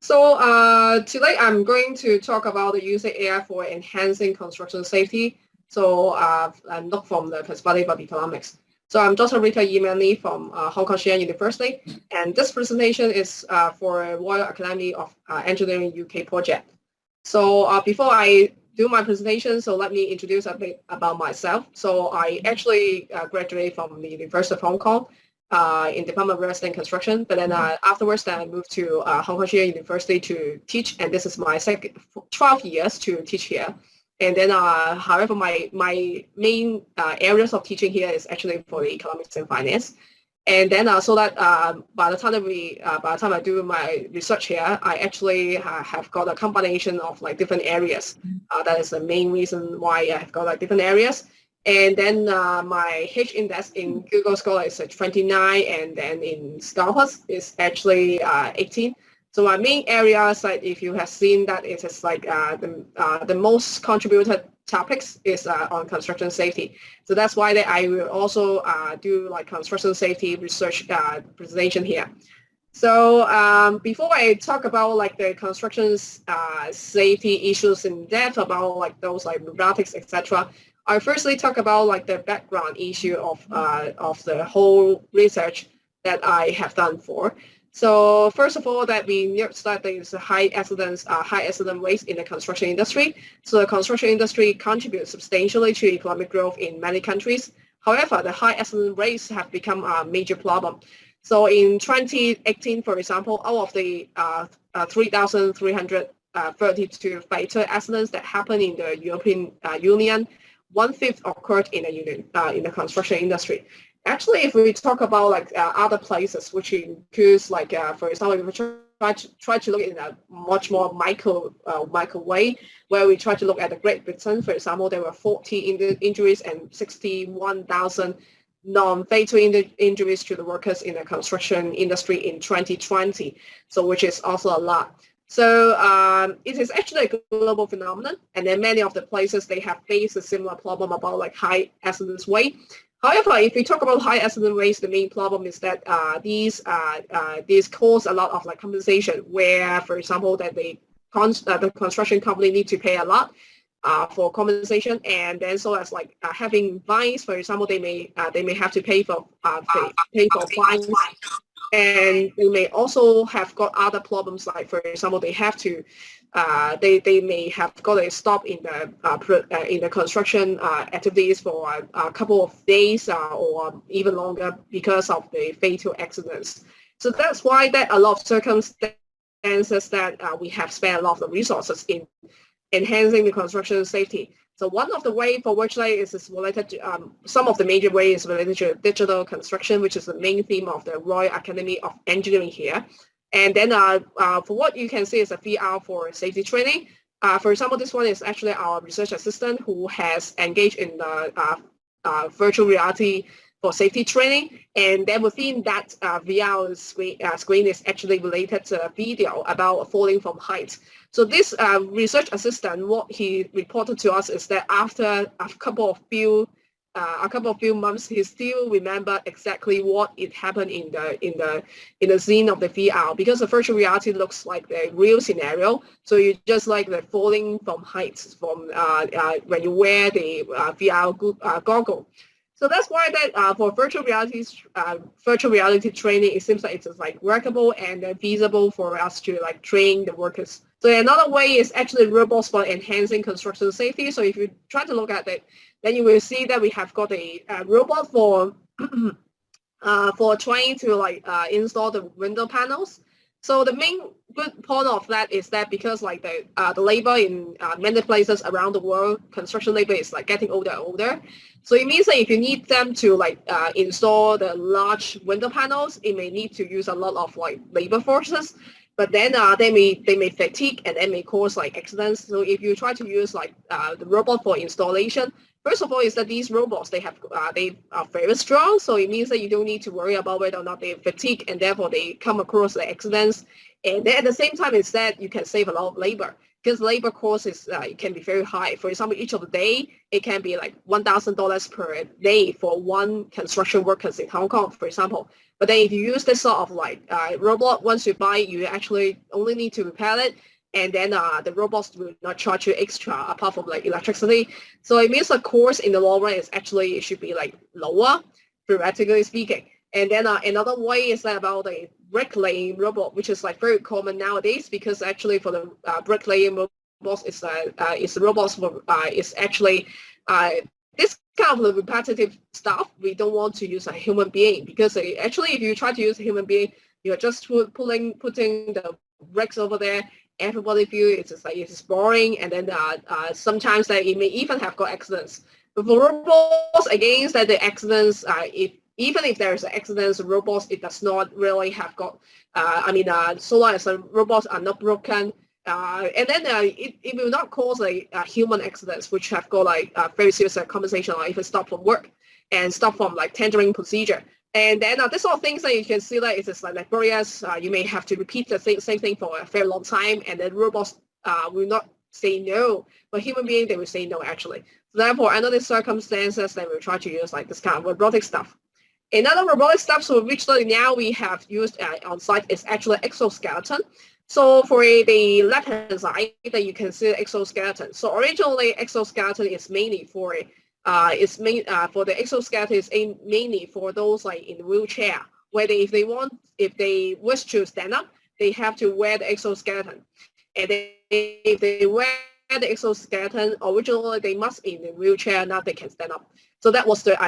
Today I'm going to talk about the using AI for enhancing construction safety. I'm not from the perspective of economics. So I'm Dr. Rita Yimani from Hong Kong Shenyang University, and this presentation is for Royal Academy of Engineering UK project. Before I do my presentation, so let me introduce a bit about myself. So I actually graduated from the University of Hong Kong in Department of Real and Construction. But then afterwards, I moved to Hong Kong University to teach, and this is my 12 years to teach here. And then, however, my main areas of teaching here is actually for the economics and finance. And then by the time I do my research here, I actually have got a combination of like different areas. That is the main reason why I have got like different areas. And then my H index in Google Scholar is 29, and then in Scopus is actually 18. So my main areas, like if you have seen that, it is like the most contributed topics is on construction safety. So that's why that I will also do like construction safety research presentation here. So before I talk about like the construction safety issues in depth about like those like robotics, etc., I firstly talk about like the background issue of the whole research that I have done for. So first of all, that we know that there is a high accident rates in the construction industry. So the construction industry contributes substantially to economic growth in many countries. However, the high accident rates have become a major problem. So in 2018, for example, out of the 3,332 fatal accidents that happened in the European Union, 1/5 occurred in the construction industry. Actually, if we talk about like other places, which includes like for example, if we try to look in a much more micro way, where we try to look at the Great Britain, for example, there were 40 injuries and 61,000 non-fatal injuries to the workers in the construction industry in 2020. So which is also a lot. So it is actually a global phenomenon, and then many of the places they have faced a similar problem about like high accident rate. However, if we talk about high accident rates, the main problem is that these cause a lot of like compensation, where, for example, that the construction company need to pay a lot for compensation, and then so as like having fines, for example, they may have to pay for fines. And they may also have got other problems, like for example, they have to, they may have got a stop in the construction activities for a couple of days or even longer because of the fatal accidents. So that's why that a lot of circumstances that we have spent a lot of the resources in enhancing the construction safety. So one of the way for which is related to some of the major ways related to digital construction, which is the main theme of the Royal Academy of Engineering here. And then for what you can see is a VR for safety training. For example, this one is actually our research assistant who has engaged in the virtual reality for safety training, and then within that VR screen is actually related to a video about falling from heights. So this research assistant, what he reported to us is that after a couple of few months, he still remember exactly what it happened in the scene of the VR, because the virtual reality looks like the real scenario. So you just like the falling from heights from when you wear the VR goggle. So that's why that for virtual reality training, it seems like it's like workable and feasible for us to like train the workers. So another way is actually robots for enhancing construction safety. So if you try to look at it, then you will see that we have got a robot for trying to like install the window panels. So the main good point of that is that because like the labor in many places around the world, construction labor is like getting older and older. So it means that if you need them to like install the large window panels, it may need to use a lot of like labor forces. But then they may fatigue, and that may cause like accidents. So if you try to use like the robot for installation, first of all is that these robots they are very strong. So it means that you don't need to worry about whether or not they fatigue, and therefore they come across the accidents. And then at the same time is that you can save a lot of labor. because labor cost is it can be very high. For example, each of the day it can be like $1,000 per day for one construction workers in Hong Kong, for example. But then if you use this sort of like robot, once you buy, you actually only need to repair it, and then the robots will not charge you extra apart from like electricity. So it means the cost in the long run is actually it should be like lower, theoretically speaking. And then another way is that about the bricklaying robot, which is like very common nowadays, because actually for the bricklaying robots, it's robots for it's actually this kind of repetitive stuff. We don't want to use a human being, because actually if you try to use a human being, you're just putting the bricks over there. Everybody feels it's just like it's boring, and then sometimes that it may even have got accidents. But for robots, against that the accidents, even if there's accidents, robots, it does not really have got, so long as the robots are not broken, and then it will not cause human accidents, which have got like very serious compensation, or even stop from work and stop from like tendering procedure. And then this sort of things that you can see that it's just like laborious. You may have to repeat the same thing for a very long time, and then robots will not say no, but human beings, they will say no actually. So therefore, under these circumstances, they will try to use like this kind of robotic stuff. Another robotic stuff, so which now we have used on site, is actually exoskeleton. So for the left-hand side, that you can see the exoskeleton. So originally, exoskeleton is mainly for for the exoskeleton is mainly for those like in wheelchair, where if they wish to stand up, they have to wear the exoskeleton, and if they wear the exoskeleton, originally they must be in the wheelchair. Now they can stand up. So that was the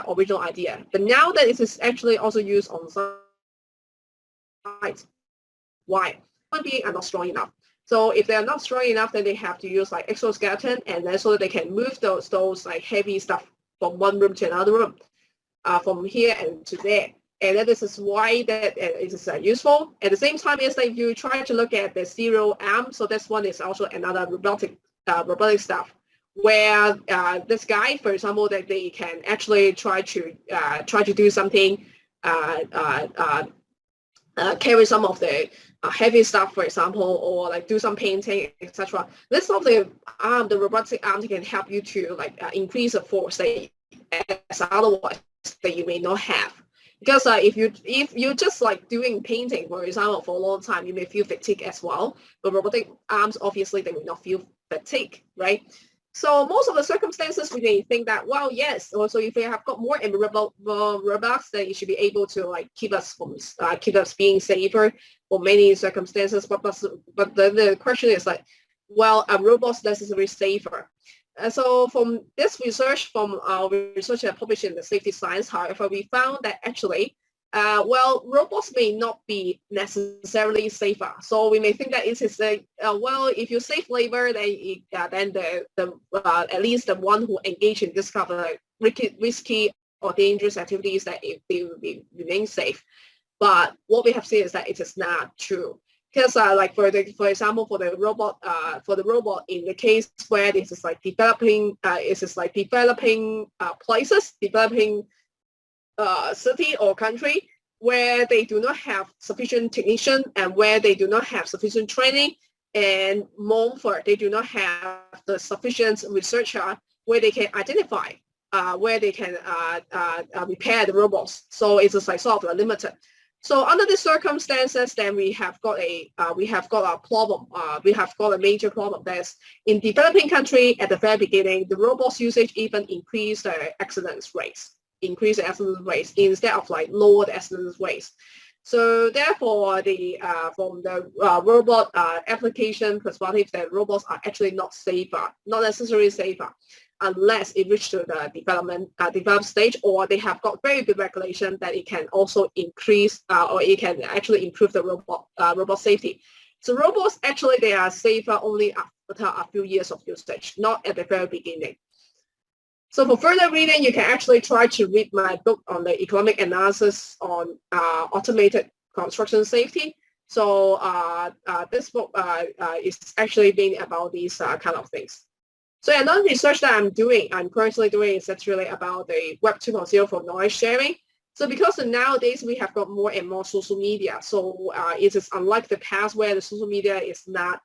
original idea. But now that it is actually also used on site. Why? Human beings are not strong enough. So if they are not strong enough, then they have to use like exoskeleton, and then so that they can move those like heavy stuff from one room to another room, from here and to there. And then this is why that it is useful. At the same time, is that if you try to look at the zero arm, so this one is also another robotic stuff, where this guy, for example, that they can actually try to do something, carry some of the heavy stuff, for example, or like do some painting, etc. This sort of the robotic arm can help you to like increase the force that as otherwise that you may not have. Because if you just like doing painting, for example, for a long time, you may feel fatigue as well. But robotic arms, obviously, they will not feel fatigue, right? So most of the circumstances, we may think that, well, yes. Also, if we have got more robots, then it should be able to like keep us being safer for many circumstances. But the question is like, well, are robots necessarily safer? So from this research, from our research that published in the Safety Science, however, we found that actually, robots may not be necessarily safer. So we may think that it is well, if you save labor, then at least the one who engage in this kind of risky or dangerous activities, that they will remain safe. But what we have seen is that it is not true. Because like for example, for the robot in the case where this is like developing places, developing city or country where they do not have sufficient technician, and where they do not have sufficient training, and moreover, they do not have the sufficient researcher where they can identify where they can repair the robots. So it's just like sort of limited. So under these circumstances, then we have got a problem. We have got a major problem. That's in developing country at the very beginning, the robots usage even increased the accidents rates, instead of like lower the accidents rates. So therefore, from the robot application perspective, the robots are actually not necessarily safer, unless it reaches to the developed stage, or they have got very good regulation that it can also increase or it can actually improve the robot safety. So robots actually, they are safer only after a few years of usage, not at the very beginning. So for further reading, you can actually try to read my book on the economic analysis on automated construction safety. So this book is actually being about these kind of things. So another research that I'm personally doing, is that's really about the Web 2.0 for knowledge sharing. So because nowadays we have got more and more social media, so it is unlike the past where the social media is not,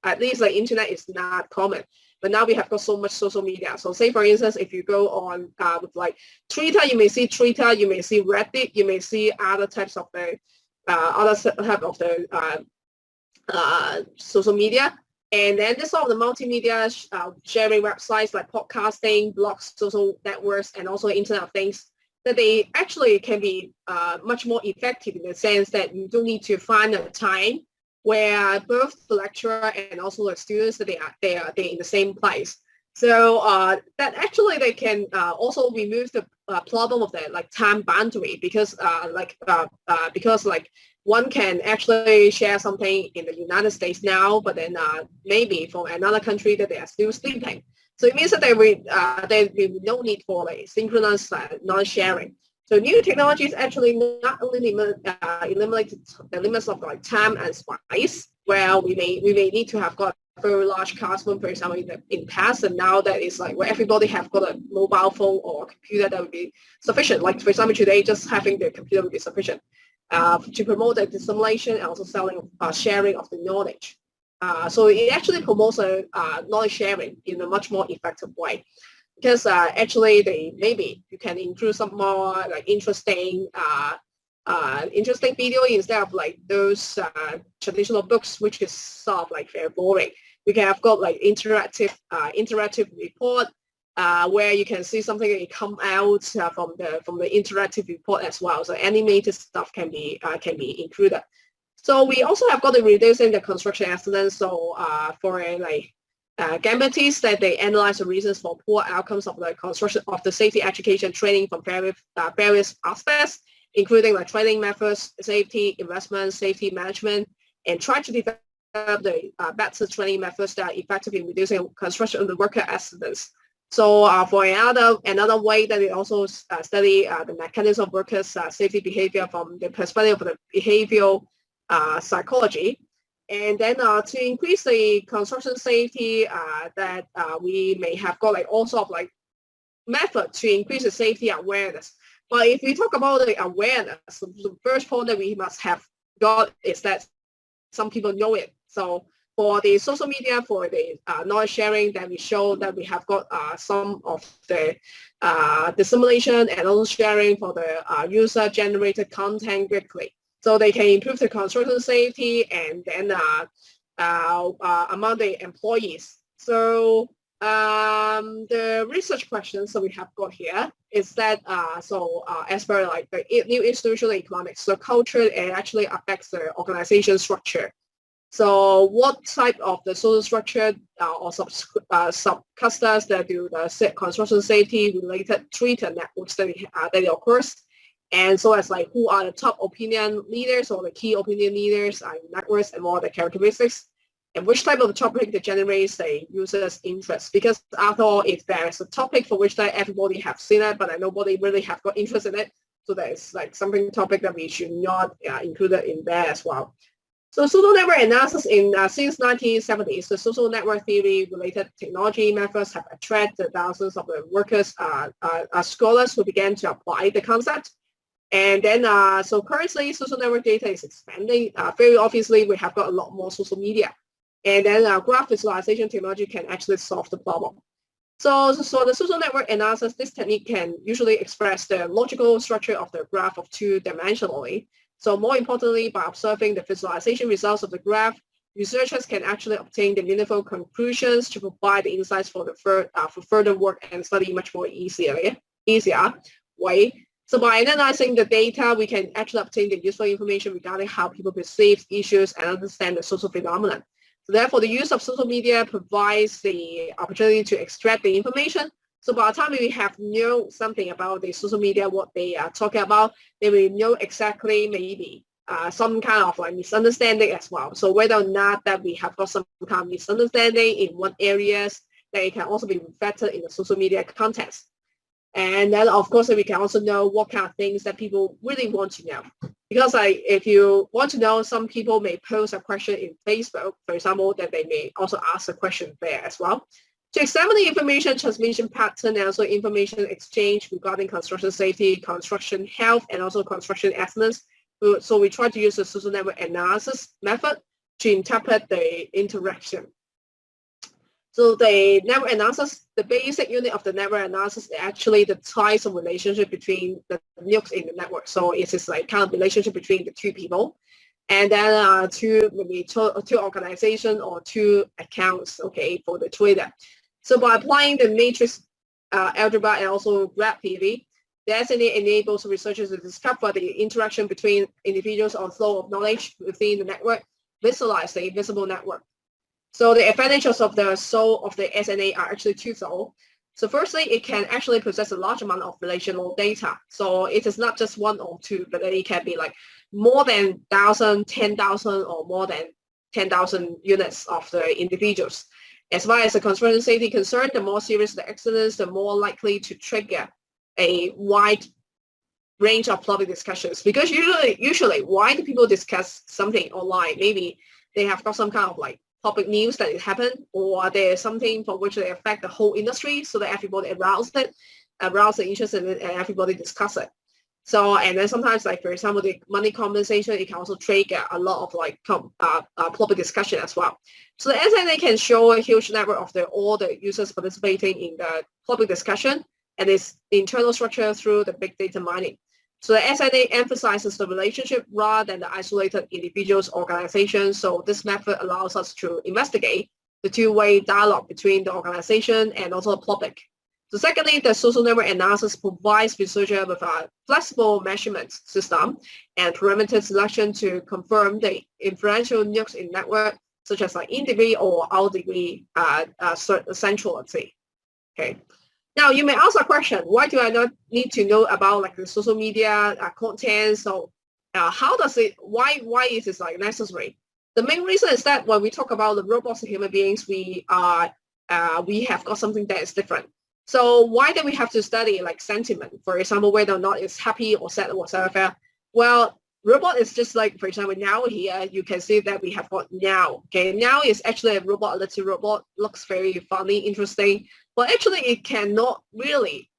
at least the internet is not common. But now we have got so much social media. So say for instance, if you go on with like Twitter, you may see Twitter, you may see Reddit, you may see other types of the social media. And then this sort of the multimedia sharing websites like podcasting, blogs, social networks, and also Internet of Things, that they actually can be much more effective in the sense that you don't need to find a time where both the lecturer and also the students that they're in the same place. So that actually they can also remove the problem of the like time boundary because one can actually share something in the United States now, but then maybe from another country that they are still sleeping. So it means that there will be no need for like synchronous non-sharing. So new technologies actually not only eliminate the limits of like time and space, where we may need to have got a very large classroom, for example, in past, and now that is like where everybody have got a mobile phone or a computer that would be sufficient. Like for example, today just having the computer would be sufficient to promote the dissemination and also sharing of the knowledge. So it actually promotes knowledge sharing in a much more effective way, because actually maybe you can include some more like interesting video instead of like those traditional books, which is sort of like very boring. We can have got like interactive report where you can see something that come out from the interactive report as well. So animated stuff can be included. So we also have got the reducing the construction accidents. So for Gambatis, that they analyze the reasons for poor outcomes of the construction of the safety education training from various aspects, including like training methods, safety, investment, safety management, and try to develop the better training methods that are effective in reducing construction of the worker accidents. So for another way that they also study the mechanism of workers' safety behavior from the perspective of the behavioral psychology. And then to increase the construction safety, that we may have got like all sort of like method to increase the safety awareness. But if we talk about the awareness, the first point that we must have got is that some people know it. So for the social media, for the knowledge sharing, that we show that we have got some of the dissemination and also sharing for the user-generated content quickly. So they can improve the construction safety and then among the employees. So the research questions that we have got here is that as per like the new institutional economics, so culture actually affects the organization structure. So what type of the social structure or sub-clusters that do the construction safety related Twitter networks that occurs, and so as like who are the top opinion leaders or the key opinion leaders and networks and more the characteristics, and which type of topic that generates the user's interest. Because after all, if there is a topic for which that everybody have seen it, but nobody really have got interest in it, so there is like something topic that we should not include it in there as well. So social network analysis since 1970s, the social network theory related technology methods have attracted thousands of the workers, scholars who began to apply the concept. And then, so currently social network data is expanding. Very obviously, we have got a lot more social media. And then graph visualization technology can actually solve the problem. So the social network analysis, this technique can usually express the logical structure of the graph of two-dimensionally. So more importantly, by observing the visualization results of the graph, researchers can actually obtain the meaningful conclusions to provide the insights for further work and study much more easier way. So by analyzing the data, we can actually obtain the useful information regarding how people perceive issues and understand the social phenomenon. So therefore, the use of social media provides the opportunity to extract the information. So by the time we have know something about the social media, what they are talking about, they will know exactly maybe some kind of like misunderstanding as well. So whether or not that we have got some kind of misunderstanding in one areas, that it can also be reflected in the social media context. And then of course we can also know what kind of things that people really want to know. Because if you want to know, some people may post a question in Facebook, for example, that they may also ask a question there as well. To examine the information transmission pattern and also information exchange regarding construction safety, construction health, and also construction excellence. So we try to use the social network analysis method to interpret the interaction. So the network analysis, the basic unit of the network analysis is actually the types of relationship between the nukes in the network. So it is like kind of relationship between the two people, and then maybe two organizations or two accounts, okay, for the Twitter. So by applying the matrix algebra and also graph theory, the SNA enables researchers to discover the interaction between individuals or flow of knowledge within the network, visualize the invisible network. So the advantages of the SOL of the SNA are actually twofold. So firstly, it can actually process a large amount of relational data. So it is not just one or two, but it can be like more than 1,000, 10,000, or more than 10,000 units of the individuals. As far as the construction safety concern, the more serious the accidents, the more likely to trigger a wide range of public discussions. Because usually, why do people discuss something online? Maybe they have got some kind of like public news that it happened, or there's something for which they affect the whole industry, so that everybody arouse the interest in it, and everybody discuss it. So, and then sometimes, like for example, the money compensation, it can also trigger a lot of like public discussion as well. So the SNA can show a huge network of all the users participating in the public discussion and its internal structure through the big data mining. So the SNA emphasizes the relationship rather than the isolated individuals, organizations. So this method allows us to investigate the two-way dialogue between the organization and also the public. So secondly, the social network analysis provides researchers with a flexible measurement system and parameter selection to confirm the inferential nukes in network, such as like in-degree or out-degree centrality. Okay. Now you may ask a question: why do I not need to know about like the social media content? So how does it? Why is it like necessary? The main reason is that when we talk about the robots and human beings, we have got something that is different. So why do we have to study like sentiment, for example, whether or not it's happy or sad or whatever? Well, robot is just like, for example, now here you can see that we have got now. Okay, now is actually a robot, a little robot, looks very funny, interesting, but actually it cannot really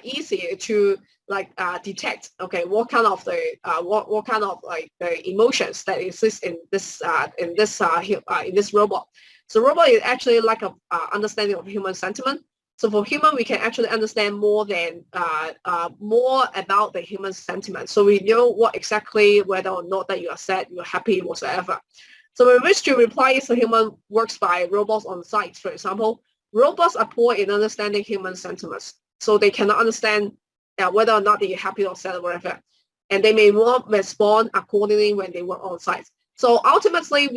easy to like detect. Okay, what kind of the what kind of like the emotions that exist in this robot. So robot is actually like a understanding of human sentiment. So for human, we can actually understand more about the human sentiment. So we know what exactly, whether or not that you are sad, you are happy, whatsoever. So we wish to reply the human works by robots on site, for example. Robots are poor in understanding human sentiments. So they cannot understand whether or not they are happy or sad or whatever. And they may not respond accordingly when they work on site. So ultimately,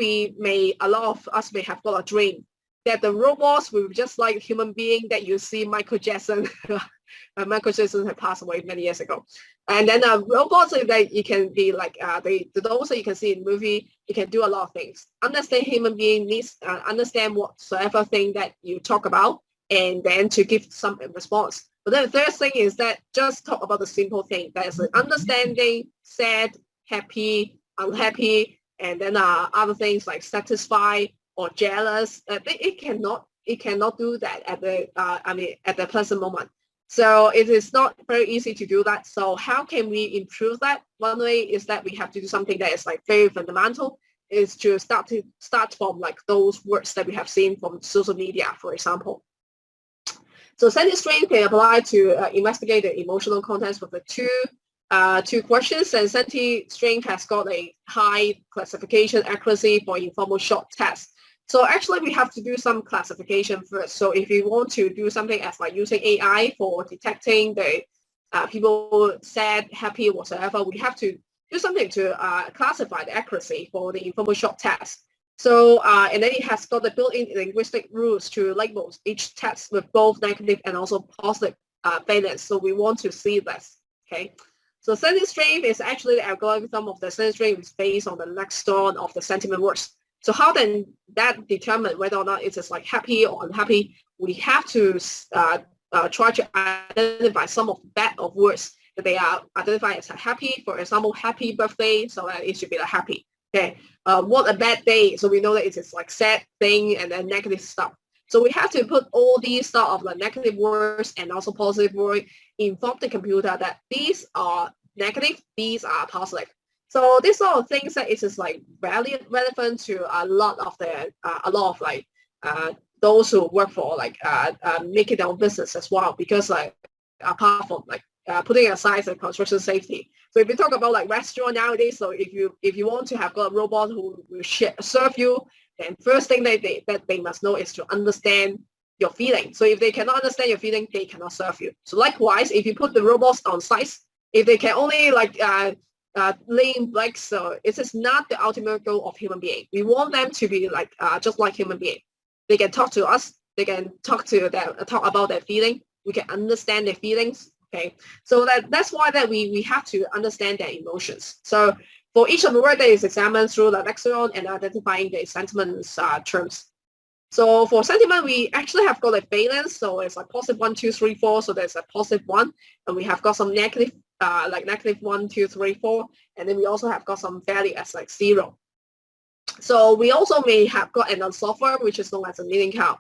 a lot of us may have got a dream that the robots will be just like human being that you see Michael Jackson. Michael Jackson had passed away many years ago. And then robots that you can be like, those that you can see in the movie, you can do a lot of things. Understand human being needs, understand whatsoever thing that you talk about, and then to give some response. But then the third thing is that just talk about the simple thing. That is understanding, sad, happy, unhappy, and then other things like satisfied or jealous. It cannot do that at the present moment. So it is not very easy to do that. So how can we improve that? One way is that we have to do something that is like very fundamental, is to start from like those words that we have seen from social media, for example. So SentiStream can apply to investigate the emotional contents with the two questions, and SentiStream has got a high classification accuracy for informal short tests. So actually, we have to do some classification first. So if you want to do something as like using AI for detecting the people sad, happy, whatsoever, we have to do something to classify the accuracy for the informal short test. So and then it has got the built-in linguistic rules to label each text with both negative and also positive valence. So we want to see this. Okay. So SentiStream is actually the algorithm of the SentiStream is based on the lexicon of the sentiment words. So how then that determine whether or not it is like happy or unhappy? We have to try to identify some of the bad of words that they are identified as happy. For example, happy birthday, so that it should be like happy. Okay. What a bad day, so we know that it is like sad thing and then negative stuff. So we have to put all these sort of like negative words and also positive words, inform the computer that these are negative, these are positive. So these sort of things that it is like very relevant to a lot of like those who work for like making their own business as well, because like apart from like putting aside the construction safety. So if you talk about like restaurant nowadays, so if you want to have a robot who will serve you, then first thing that they must know is to understand your feeling. So if they cannot understand your feeling, they cannot serve you. So likewise, if you put the robots on site, if they can only like lay in blanks, so it is not the ultimate goal of human being. We want them to be like just like human being. They can talk to us. They can talk about their feeling. We can understand their feelings. Okay, so that's why that we have to understand their emotions. So for each of the word that is examined through the lexicon and identifying the sentiments terms. So for sentiment, we actually have got a valence. So it's like positive 1, 2, 3, 4. So there's a positive 1, and we have got some negative, like negative 1, 2, 3, 4, and then we also have got some value as like 0. So we also may have got another software which is known as a meaning cloud.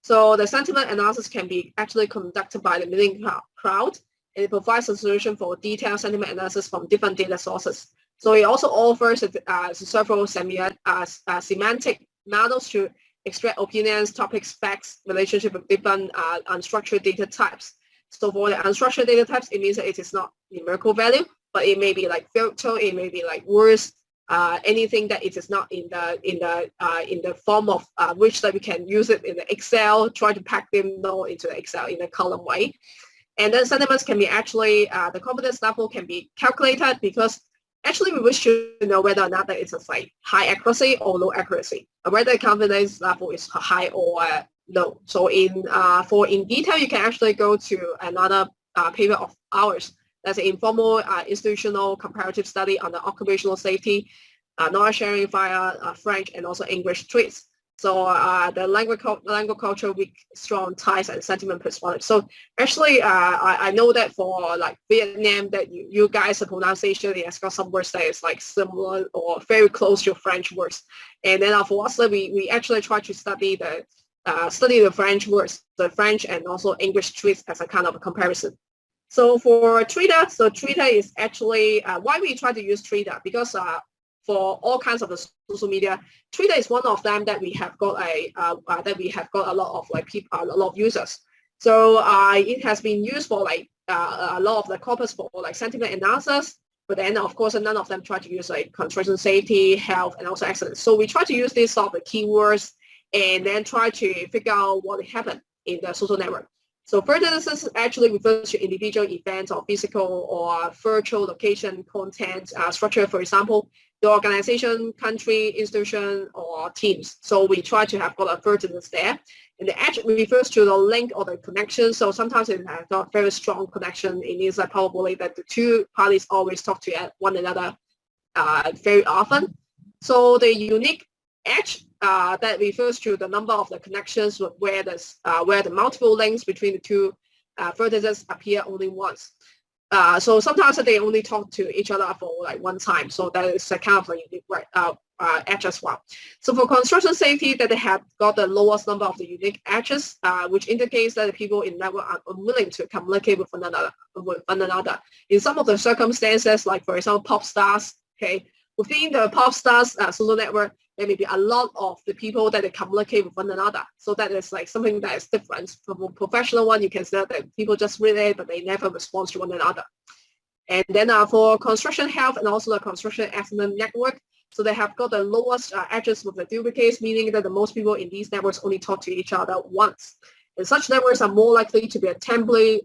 So the sentiment analysis can be actually conducted by the meaning cloud, and it provides a solution for detailed sentiment analysis from different data sources. So it also offers several semantic models to extract opinions, topics, facts, relationship with different unstructured data types. So for the unstructured data types, it means that it is not numerical value, but it may be like filter, it may be like words, anything that it is not in the form of which that we can use it in the Excel, try to pack them into the Excel in a column way. And then sentiments can be actually, the confidence level can be calculated, because actually we wish to know whether or not that it's like high accuracy or low accuracy, or whether the confidence level is high or low. So in detail, you can actually go to another paper of ours. That's an informal institutional comparative study on the occupational safety, knowledge sharing via French and also English tweets. So the language culture, weak, strong ties and sentiment perspective. So actually, I know that for like Vietnam, that you guys, the pronunciation, it has got some words that is like similar or very close to French words. And then for us, we actually try to study the French words, the French and also English tweets as a kind of a comparison. So for Twitter, Twitter is actually why we try to use Twitter, because for all kinds of the social media, Twitter is one of them that we have got a lot of like people, a lot of users. So it has been used for like a lot of the corpus for like sentiment analysis, but then of course none of them try to use like construction safety, health, and also excellence. So we try to use these sort of the keywords and then try to figure out what happened in the social network. So affordances actually refers to individual events or physical or virtual location, content, structure, for example, the organization, country, institution, or teams. So we try to have got affordances there. And the edge refers to the link or the connection. So sometimes it has not very strong connection. It means that probably that the two parties always talk to one another very often. So the unique edge that refers to the number of the connections where the multiple links between the two vertices appear only once. So sometimes they only talk to each other for like one time. So that is a kind of like unique edge as well. So for construction safety, that they have got the lowest number of the unique edges, which indicates that the people in network are unwilling to communicate with one another. In some of the circumstances, like for example, pop stars, okay, within the pop stars social network, there may be a lot of the people that they communicate with one another. So that is like something that is different. From a professional one, you can say that people just relate, but they never respond to one another. And then for construction health and also the construction accident network, so they have got the lowest edges with the duplicates, meaning that the most people in these networks only talk to each other once. And such networks are more likely to be a temporary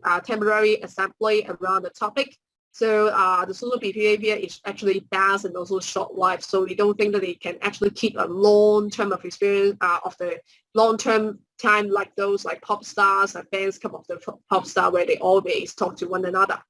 assembly around the topic. So the social behavior is actually fast and also short-lived. So we don't think that they can actually keep a long-term of experience of the long-term time like those like pop stars and fans come of the pop star where they always talk to one another.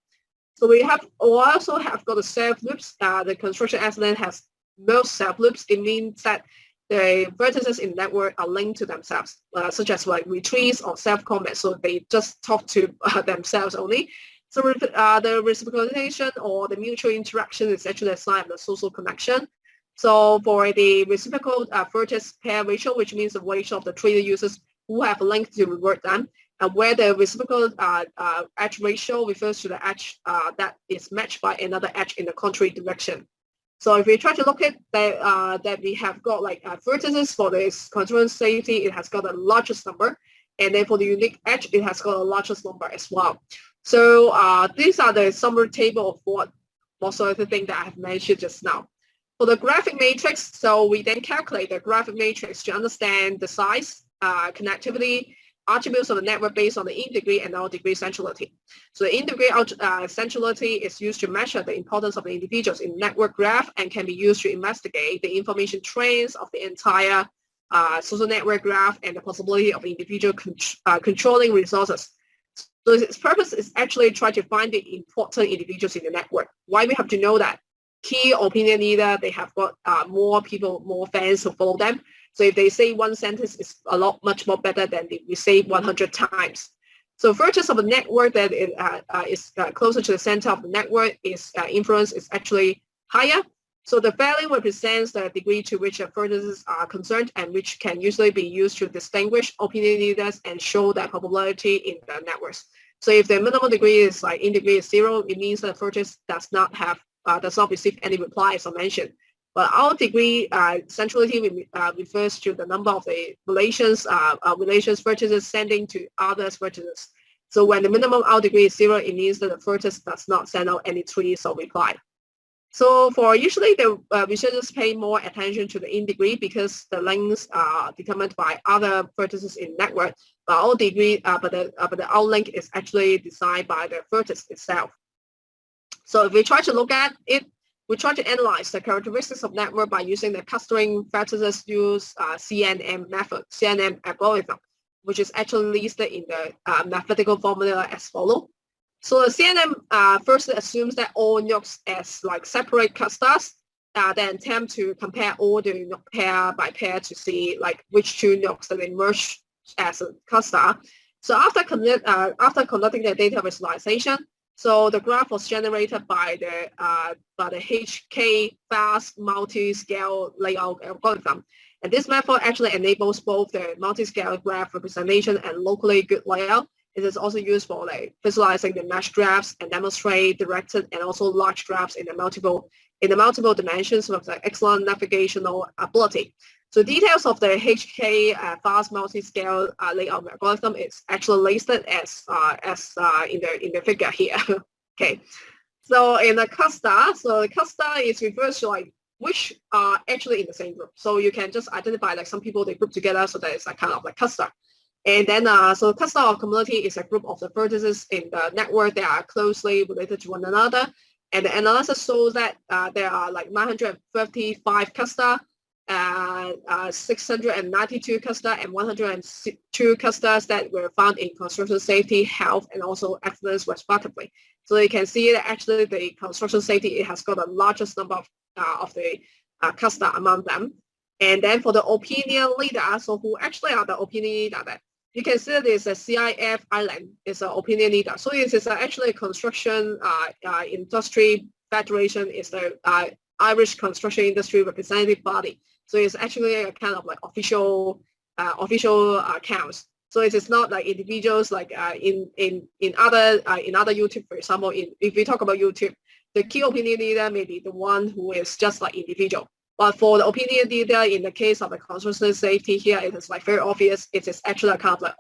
So we also have got the self-loops. The construction accident has most self-loops. It means that the vertices in the network are linked to themselves, such as like retreats or self-comment. So they just talk to themselves only. So the reciprocation or the mutual interaction is actually a sign of the social connection. So for the reciprocal vertex pair ratio, which means the ratio of the Twitter users who have linked to reward them, and where the reciprocal edge ratio refers to the edge that is matched by another edge in the contrary direction. So if we try to look at that we have got like vertices for this construction safety, it has got the largest number, and then for the unique edge, it has got the largest number as well. So these are the summary table of what sort of the thing that I have mentioned just now. For the graphic matrix, so we then calculate the graphic matrix to understand the size, connectivity, attributes of the network based on the in-degree and out-degree centrality. So the in-degree centrality is used to measure the importance of the individuals in network graph and can be used to investigate the information trends of the entire social network graph and the possibility of individual controlling resources. So its purpose is actually try to find the important individuals in the network. Why we have to know that? Key opinion leader, they have got more people, more fans who follow them. So if they say one sentence, it's much more better than if we say 100 times. So vertex of a network that is closer to the center of the network is influence is actually higher. So the value represents the degree to which the vertices are concerned and which can usually be used to distinguish opinion leaders and show their popularity in the networks. So if the minimum degree is like in degree is 0, it means that vertex does not receive any reply as I mentioned. But out degree centrality refers to the number of the relations vertices sending to other vertices. So when the minimum out degree is 0, it means that the vertex does not send out any tweets or reply. So for usually the researchers pay more attention to the in degree because the lengths are determined by other vertices in network. But out degree, but the outlink is actually designed by the vertex itself. So if we try to look at it, we try to analyze the characteristics of network by using the clustering vertices use CNN method, CNN algorithm, which is actually listed in the mathematical formula as follows. So the CNN first assumes that all nodes as like separate clusters, then attempt to compare all the node pair by pair to see like which two nodes that emerge as a cluster. So after conducting the data visualization, so the graph was generated by the HK fast multi-scale layout algorithm. And this method actually enables both the multi-scale graph representation and locally good layout. It is also used for like visualizing the mesh graphs and demonstrate directed and also large graphs in the multiple dimensions with the excellent navigational ability. So details of the HK fast multi-scale layout algorithm is actually listed as in the figure here. Okay, so in the cluster, so the cluster is refers to like which are actually in the same group. So you can just identify like some people they group together, so that is like kind of like cluster. And then so cluster or community is a group of the vertices in the network that are closely related to one another. And the analysis shows that there are like 955 cluster. 692 cluster and 102 clusters that were found in construction safety, health, and also excellence respectively. So you can see that actually the construction safety, it has got the largest number of the cluster among them. And then for the opinion leader, so who actually are the opinion leader that you can see that there's a CIF Ireland is an opinion leader. So it is actually a construction industry federation is the Irish construction industry representative body. So it's actually a kind of like official accounts. So it is not like individuals like in other YouTube, for example. If we talk about YouTube, the key opinion leader may be the one who is just like individual. But for the opinion leader, in the case of the construction safety here, it is like very obvious. It is actually a kind of like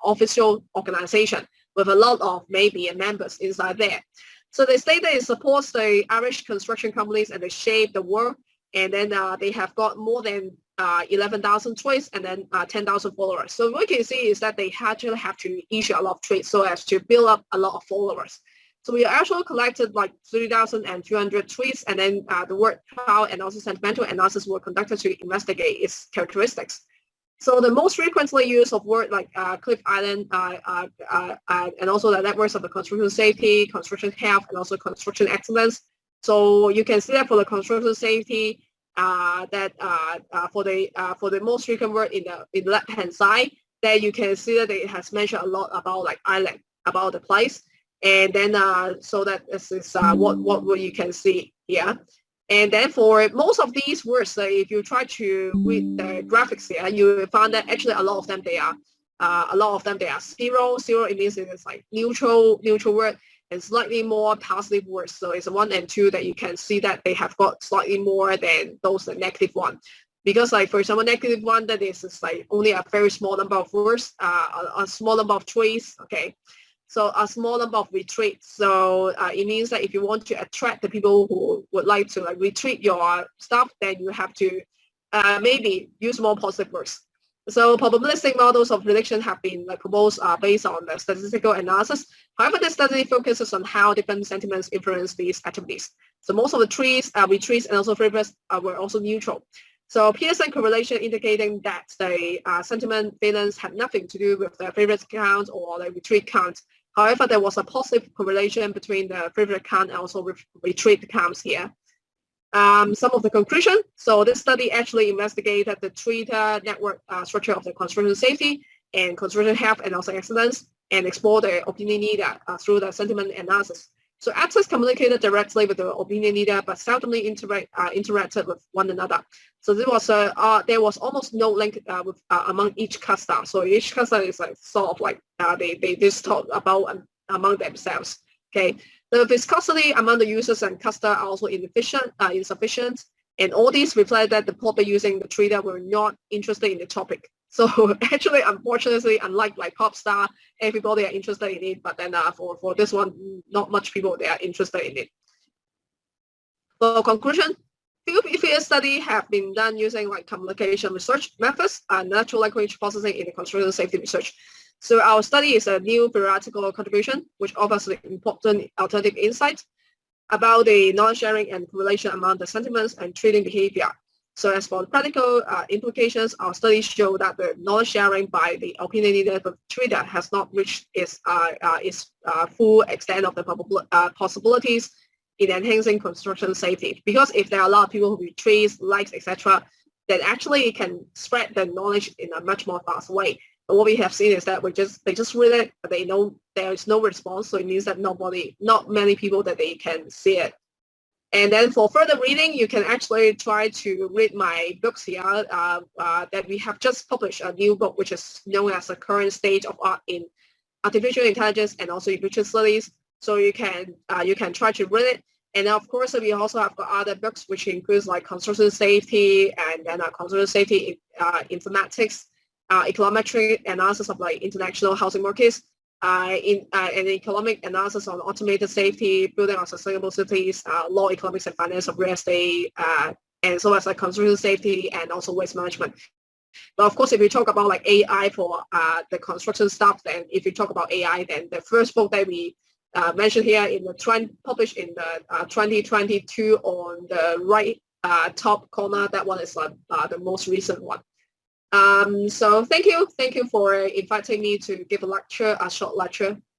official organization with a lot of maybe members inside there. So they state that it supports the Irish construction companies and they shape the world. And then they have got more than 11,000 tweets and then 10,000 followers. So what you can see is that they actually have to issue a lot of tweets so as to build up a lot of followers. So we actually collected like 3,200 tweets, and then the word cloud and also sentimental analysis were conducted to investigate its characteristics. So the most frequently used of word like Cliff Island and also the networks of the construction safety, construction health, and also construction excellence. So you can see that for the construction safety, for the most frequent word in the left hand side, that you can see that it has mentioned a lot about like island, about the place, and then so that this is what you can see here. And then for most of these words, if you try to read the graphics here, you will find that actually a lot of them they are zero. Zero, it means it's like neutral word, and slightly more positive words. So it's 1 and 2 that you can see that they have got slightly more than those the negative one. Because like for example, negative one, that is like only a very small number of words, a small number of trees. Okay, so a small number of retweets. So it means that if you want to attract the people who would like to like retweet your stuff, then you have to maybe use more positive words. So probabilistic models of prediction have been like proposed based on the statistical analysis. However, the study focuses on how different sentiments influence these activities. So most of the trees, retweets, and also favorites were also neutral. So Pearson correlation indicating that the sentiment valence had nothing to do with the favorite count or the retweet count. However, there was a positive correlation between the favorite count and also retweet counts here. Some of the conclusion. So this study actually investigated the Twitter network structure of the construction safety and construction health and also excellence, and explored the opinion leader through the sentiment analysis. So actors communicated directly with the opinion leader, but seldomly interacted with one another. So there was almost no link among each cluster. So each cluster is like sort of like they just talk about among themselves. Okay, the viscosity among the users and cluster are also insufficient, and all these reflect that the public using the Twitter were not interested in the topic. So actually, unfortunately, unlike like Popstar, everybody are interested in it, but then for this one, not much people they are interested in it. For conclusion, field study have been done using like communication research methods and natural language processing in the construction safety research. So our study is a new theoretical contribution which offers important alternative insights about the knowledge sharing and correlation among the sentiments and trading behavior. So as for the practical implications, our studies show that the knowledge sharing by the opinion leader of Twitter has not reached its full extent of the possibilities in enhancing construction safety. Because if there are a lot of people who retweets, likes, etc., then actually it can spread the knowledge in a much more fast way. But what we have seen is that they just read it, but they know there is no response, so it means that not many people that they can see it. And then for further reading, you can actually try to read my books here that we have just published a new book, which is known as the current stage of art in artificial intelligence and also future studies. So you can try to read it. And of course, we also have got other books, which includes like construction safety and then construction safety informatics, econometric analysis of like international housing markets, an economic analysis on automated safety, building on sustainable cities, law, economics, and finance of real estate, and so as like construction safety and also waste management. But of course, if you talk about like AI for the construction stuff, then if you talk about AI, then the first book that we mentioned here in the published in the 2022 on the right top corner, that one is the most recent one. So thank you for inviting me to give a short lecture.